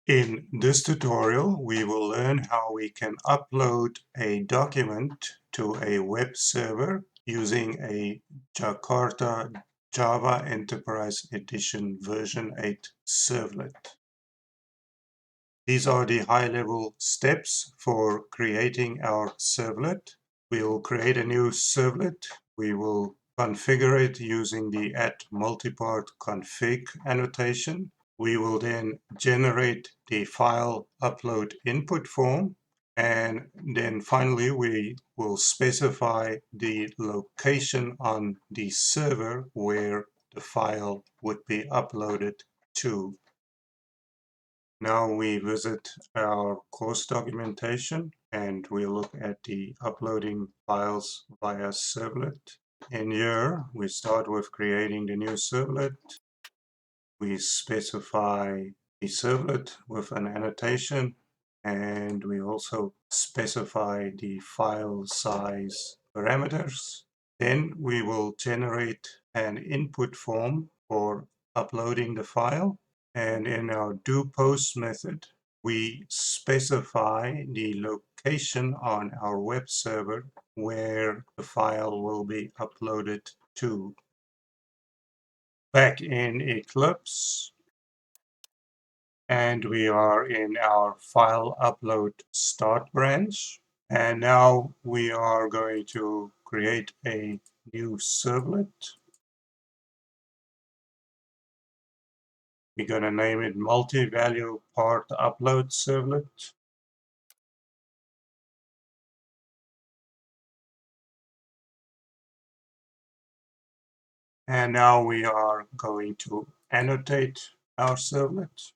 In this tutorial, we will learn how we can upload a document to a web server using a Jakarta Java Enterprise Edition version 8 servlet. These are the high-level steps for creating our servlet. We will create a new servlet. We will configure it using the @multipart config annotation. We will then generate the file upload input form, and then finally we will specify the location on the server where the file would be uploaded to. Now we visit our course documentation and we look at the uploading files via Servlet. In here, we start with creating the new servlet. We specify the servlet with an annotation, and we also specify the file size parameters. Then we will generate an input form for uploading the file. And in our doPost method, we specify the location on our web server where the file will be uploaded to. Back in Eclipse, and we are in our file upload start branch. And now we are going to create a new servlet. We're going to name it multi-value part upload servlet. And now we are going to annotate our servlet.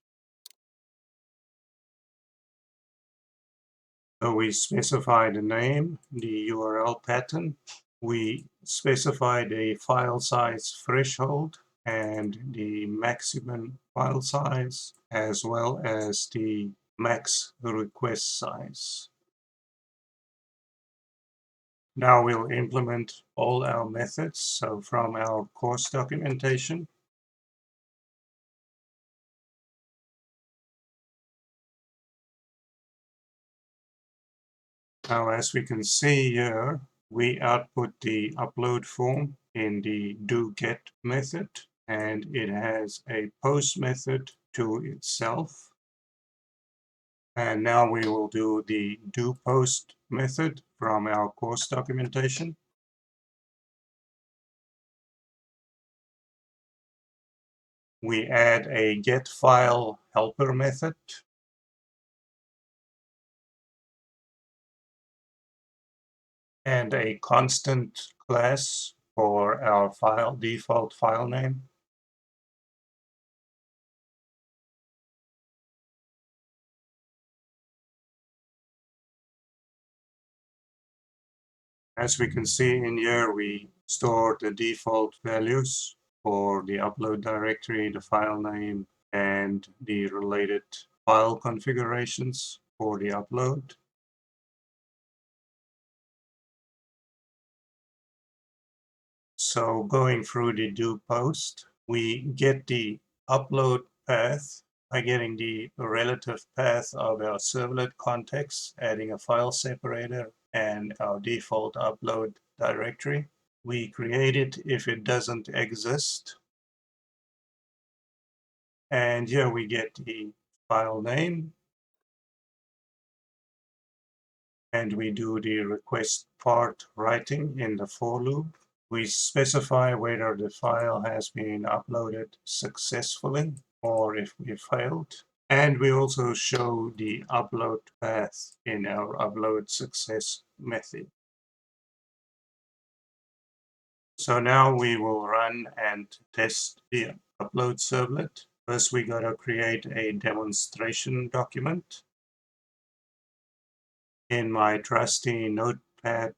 So we specify the name, the URL pattern. We specify the file size threshold and the maximum file size, as well as the max request size. Now we'll implement all our methods. So from our course documentation, now as we can see here, we output the upload form in the doGet method, and it has a post method to itself. And now we will do the doPost method from our course documentation. We add a getFile helper method. And a constant class for our file default file name. As we can see in here, we store the default values for the upload directory, the file name, and the related file configurations for the upload. So going through the doPost, we get the upload path by getting the relative path of our servlet context, adding a file separator, and our default upload directory. We create it if it doesn't exist. And here we get the file name. And we do the request part writing in the for loop. We specify whether the file has been uploaded successfully or if we failed. And we also show the upload path in our upload success method. So now we will run and test the upload servlet. First, we got to create a demonstration document. In my trusty Notepad++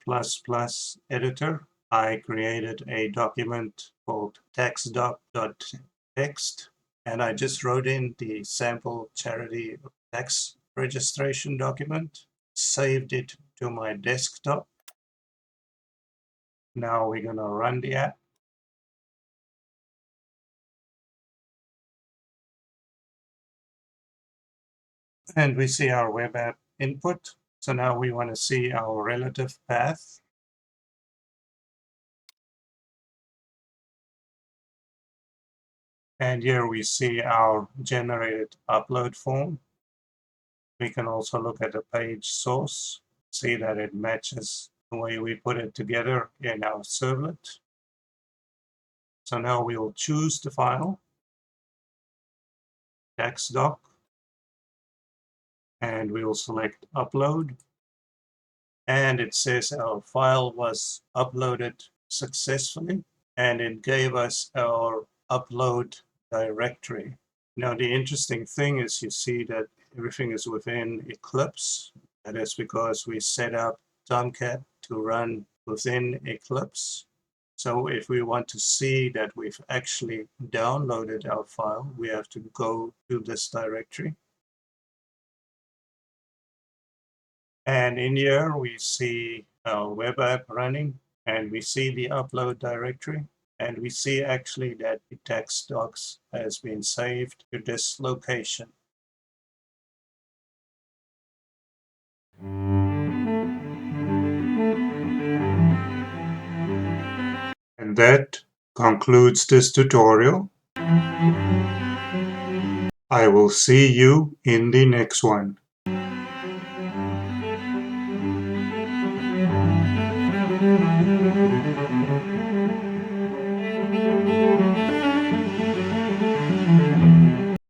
editor, I created a document called taxdoc.txt, and I just wrote in the sample charity tax registration document, saved it to my desktop. Now we're going to run the app. And we see our web app input. So now we want to see our relative path. And here we see our generated upload form. We can also look at the page source, see that it matches the way we put it together in our servlet. So now we will choose the file, text doc, and we will select upload. And it says our file was uploaded successfully, and it gave us our upload directory. Now, the interesting thing is you see that everything is within Eclipse. That is because we set up Tomcat to run within Eclipse. So if we want to see that we've actually downloaded our file, we have to go to this directory. And in here, we see our web app running, and we see the upload directory. And we see actually that the text docs has been saved to this location. And that concludes this tutorial. I will see you in the next one.